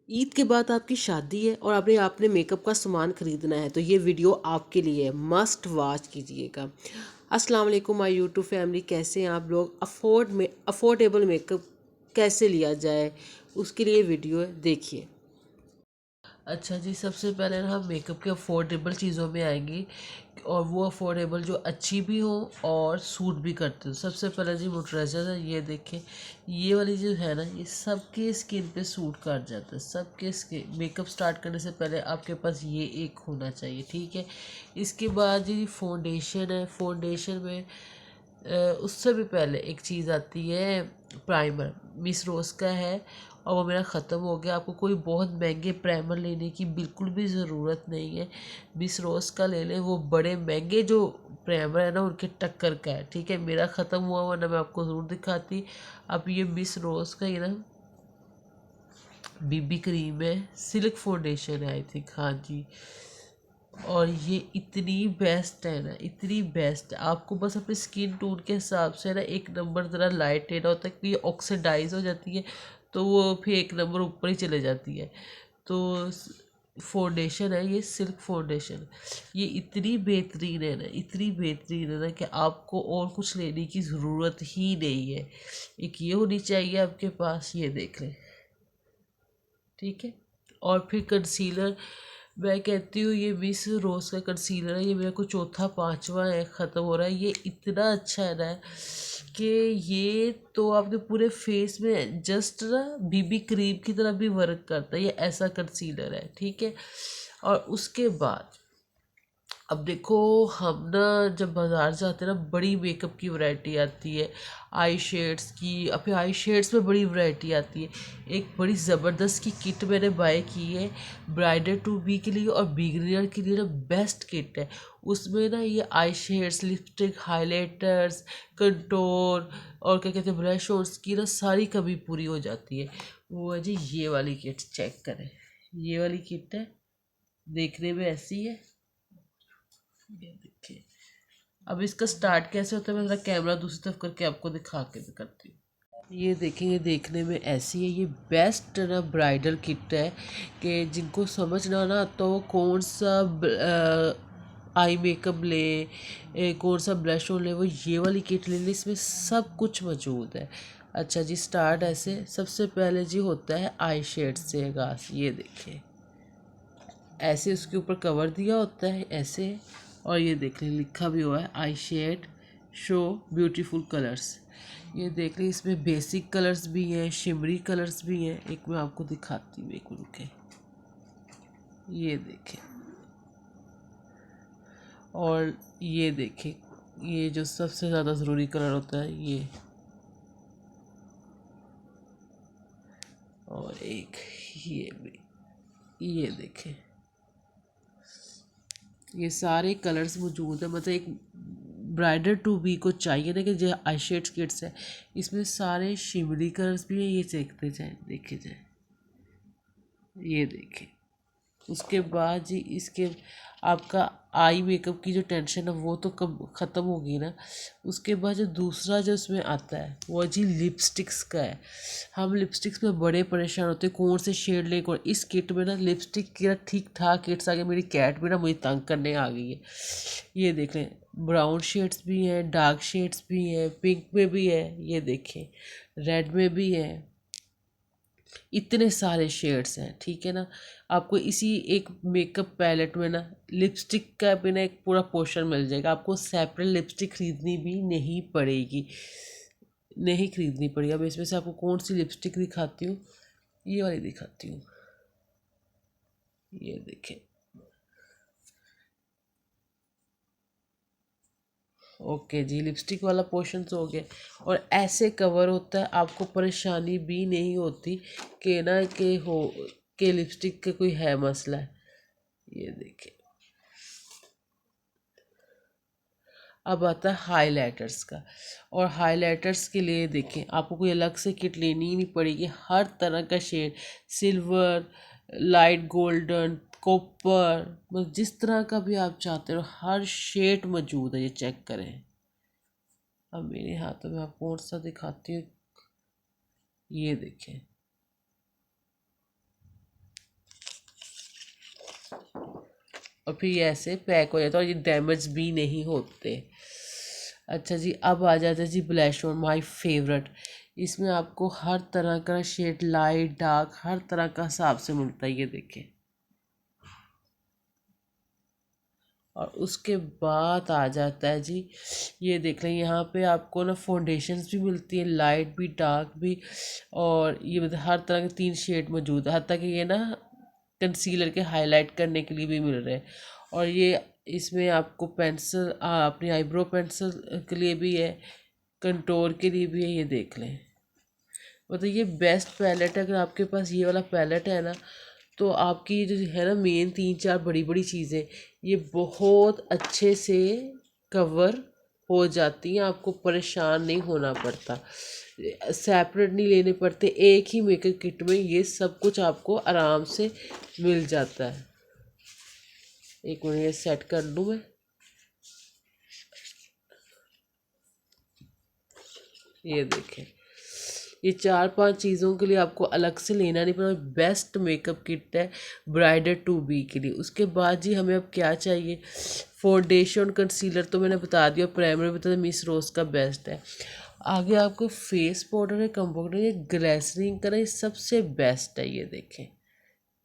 ईद के बाद आपकी शादी है और आपने मेकअप का सामान ख़रीदना है तो ये वीडियो आपके लिए है, मस्ट वॉच कीजिएगा। अस्सलाम वालेकुम माय यूट्यूब फैमिली, कैसे हैं आप लोग। अफोर्डेबल मेकअप कैसे लिया जाए उसके लिए वीडियो है, देखिए। अच्छा जी, सबसे पहले ना हम मेकअप के अफोर्डेबल चीज़ों में आएंगे और वो अफोर्डेबल जो अच्छी भी हो और सूट भी करते हो। सबसे पहले जी मोइस्चराइज़र है, ये देखें। ये वाली जो है ना, ये सबके स्किन पे सूट कर जाता है। सबके स्किन मेकअप स्टार्ट करने से पहले आपके पास ये एक होना चाहिए, ठीक है। इसके बाद जी फाउंडेशन है। फाउंडेशन में उससे भी पहले एक चीज़ आती है, प्राइमर। मिस रोज़ का है और वो मेरा ख़त्म हो गया। आपको कोई बहुत महंगे प्राइमर लेने की बिल्कुल भी ज़रूरत नहीं है। मिस रोज़ का ले लें, वो बड़े महंगे जो प्राइमर है ना उनके टक्कर का है, ठीक है। मेरा ख़त्म हुआ, वरना मैं आपको ज़रूर दिखाती। अब ये मिस रोज़ का ही ना बीबी क्रीम है, सिल्क फाउंडेशन है आई थिंक, हाँ जी। और ये इतनी बेस्ट है ना, इतनी बेस्ट है। आपको बस अपने स्किन टोन के हिसाब से ना एक नंबर ज़रा लाइट लेना होता है कि ये ऑक्सीडाइज हो जाती है तो वो फिर एक नंबर ऊपर ही चले जाती है। तो फाउंडेशन है ये, सिल्क फाउंडेशन। ये इतनी बेहतरीन है ना, इतनी बेहतरीन है ना कि आपको और कुछ लेने की ज़रूरत ही नहीं है। एक ये होनी चाहिए आपके पास, ये देख लें, ठीक है। और फिर कंसीलर, मैं कहती हूँ ये मिस रोज़ का कंसीलर है, ये मेरे को चौथा पांचवा है, ख़त्म हो रहा है। ये इतना अच्छा है ना कि ये तो आपके पूरे फेस में जस्ट ना बीबी क्रीम की तरह भी वर्क करता है। ये ऐसा कंसीलर है, ठीक है। और उसके बाद अब देखो, हम ना जब बाज़ार जाते हैं ना, बड़ी मेकअप की वैरायटी आती है, आई शेड्स की। अब फिर आई शेड्स में बड़ी वैरायटी आती है। एक बड़ी ज़बरदस्त की किट मैंने बाय की है ब्राइडल टू बी के लिए और बिगिनर के लिए ना, बेस्ट किट है। उसमें ना ये आई शेड्स, लिपस्टिक, हाइलाइटर्स, कंटोर और क्या कहते हैं ब्लश ऑन्स की ना सारी कमी पूरी हो जाती है। वो है जी ये वाली किट, चेक करें। ये वाली किट है, देखने में ऐसी है, ये देखिए। अब इसका स्टार्ट कैसे होता है, मैं ज़रा कैमरा दूसरी तरफ करके आपको दिखा के भी करती हूँ। ये देखिए, ये देखने में ऐसी है। ये बेस्ट ना ब्राइडल किट है कि जिनको समझना ना तो वो कौन सा आई मेकअप ले, कौन सा ब्लश ऑन ले, वो ये वाली किट ले ले। इसमें सब कुछ मौजूद है। अच्छा जी, स्टार्ट ऐसे सबसे पहले जी होता है आई शेड से आगाज़। ये देखिए, ऐसे उसके ऊपर कवर दिया होता है ऐसे, और ये देख लें लिखा भी हुआ है आई शेड शो ब्यूटीफुल कलर्स। ये देख लें, इसमें बेसिक कलर्स भी हैं, शिमरी कलर्स भी हैं। एक मैं आपको दिखाती हूँ, एक मिनट के, ये देखें। और ये देखें, ये जो सबसे ज़्यादा ज़रूरी कलर होता है ये, और एक ये भी, ये देखें। ये सारे कलर्स मौजूद है। मतलब एक ब्राइडल टू बी को चाहिए ना कि जो आई शेड्स किट्स है, इसमें सारे शिमरी कलर्स भी हैं। ये देखते जाए, देखे जाए, ये देखें। उसके बाद जी इसके आपका आई मेकअप की जो टेंशन है वो तो कब ख़त्म होगी ना। उसके बाद जो दूसरा जो इसमें आता है वो जी लिपस्टिक्स का है। हम लिपस्टिक्स में बड़े परेशान होते हैं कौन से शेड लें कौन। इस किट में ना लिपस्टिक की ना ठीक ठाक किट्स आ गई। मेरी कैट भी ना मुझे तंग करने आ गई है। ये देख लें, ब्राउन शेड्स भी हैं, डार्क शेड्स भी हैं, पिंक में भी है, ये देखें, रेड में भी है। इतने सारे शेड्स हैं, ठीक है ना। आपको इसी एक मेकअप पैलेट में ना लिपस्टिक का भी ना एक पूरा पोर्शन मिल जाएगा। आपको सेपरेट लिपस्टिक खरीदनी भी नहीं पड़ेगी, नहीं खरीदनी पड़ेगी। अब इसमें से आपको कौन सी लिपस्टिक दिखाती हूँ, ये वाली दिखाती हूँ, ये देखें। ओके जी, लिपस्टिक वाला पोर्शन तो हो गया। और ऐसे कवर होता है, आपको परेशानी भी नहीं होती कि ना कि हो कि लिपस्टिक का कोई है मसला है। ये देखें। अब आता है हाइलाइटर्स का। और हाइलाइटर्स के लिए देखें, आपको कोई अलग से किट लेनी ही नहीं पड़ेगी। हर तरह का shade, silver, light golden, copper, मतलब जिस तरह का भी आप चाहते हो हर शेड मौजूद है। ये चेक करें। अब मेरे हाथों में आपको कौन सा दिखाती हूँ, ये देखें। और फिर ये ऐसे पैक हो जाता है और ये डैमेज भी नहीं होते। अच्छा जी, अब आ जाता है जी ब्लश ऑन, माय फेवरेट। इसमें आपको हर तरह का शेड, लाइट डार्क, हर तरह का हिसाब से मिलता है, ये देखें। और उसके बाद आ जाता है जी, ये देख लें यहाँ पे आपको ना फाउंडेशंस भी मिलती है, लाइट भी डार्क भी, और ये मतलब हर तरह के 3 शेड मौजूद है। हत्ता कि ये ना कंसीलर के हाईलाइट करने के लिए भी मिल रहे हैं। और ये इसमें आपको पेंसिल, अपनी आईब्रो पेंसिल के लिए भी है, कंटोर के लिए भी है, ये देख लें। मतलब ये बेस्ट पैलेट है। अगर आपके पास ये वाला पैलेट है ना, तो आपकी जो है ना मेन 3-4 बड़ी बड़ी चीज़ें ये बहुत अच्छे से कवर हो जाती हैं, आपको परेशान नहीं होना पड़ता, सेपरेट नहीं लेने पड़ते, एक ही मेकअप किट में ये सब कुछ आपको आराम से मिल जाता है। एक मिनट, ये सेट कर लूँ मैं। ये देखें, ये 4-5 चीज़ों के लिए आपको अलग से लेना नहीं पड़ता। बेस्ट मेकअप किट है ब्राइडल टू बी के लिए। उसके बाद जी हमें अब क्या चाहिए, फाउंडेशन, कंसीलर तो मैंने बता दिया, प्राइमर भी बता, मिस रोज़ का बेस्ट है। आगे आपको फेस पाउडर है, कंपाउंडर, ये ग्लिसरीन का, ये सबसे बेस्ट है। ये देखें,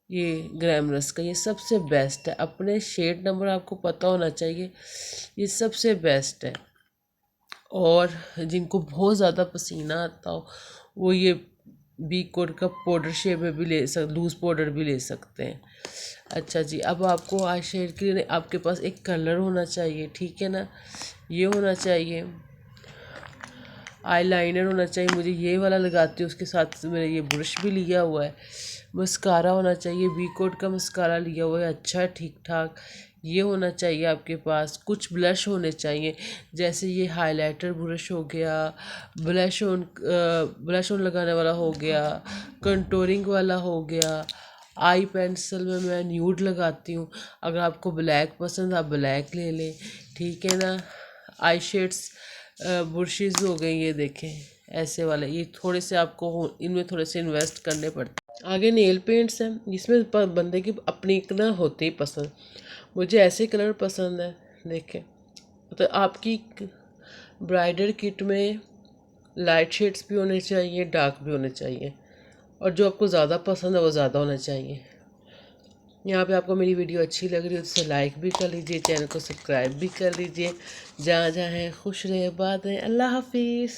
ये ग्लैमरस का, ये सबसे बेस्ट है। अपने शेड नंबर आपको पता होना चाहिए, ये सबसे बेस्ट है। और जिनको बहुत ज़्यादा पसीना आता हो वो ये बी कोड का पाउडर शेड में भी लूज़ पाउडर भी ले सकते हैं। अच्छा जी, अब आपको आई शेड के लिए आपके पास एक कलर होना चाहिए, ठीक है ना। ये होना चाहिए, आईलाइनर होना चाहिए, मुझे ये वाला लगाती हूँ, उसके साथ मेरा ये ब्रश भी लिया हुआ है। मस्कारा होना चाहिए, वी कोड का मस्कारा लिया हुआ है, अच्छा ठीक ठाक। ये होना चाहिए आपके पास। कुछ ब्लश होने चाहिए, जैसे ये हाइलाइटर ब्रश हो गया, ब्लश ऑन लगाने वाला हो गया, कंटोरिंग वाला हो गया। आई पेंसिल में मैं न्यूड लगाती हूँ, अगर आपको ब्लैक पसंद आप ब्लैक ले लें, ठीक है ना। आई शेड्स ब्रशेज़ हो गए, ये देखें ऐसे वाले, ये थोड़े से आपको इनमें थोड़े से इन्वेस्ट करने पड़ते हैं। आगे नेल पेंट्स हैं, जिसमें बंदे की अपनी एक ना होती ही पसंद। मुझे ऐसे कलर पसंद है, देखें। तो आपकी ब्राइडल किट में लाइट शेड्स भी होने चाहिए, डार्क भी होने चाहिए, और जो आपको ज़्यादा पसंद है वो ज़्यादा होना चाहिए। यहाँ पे आपको मेरी वीडियो अच्छी लग रही है तो उसे लाइक भी कर लीजिए, चैनल को सब्सक्राइब भी कर लीजिए। जहाँ जहाँ हैं खुश रहे, बात है। अल्लाह हाफिज़।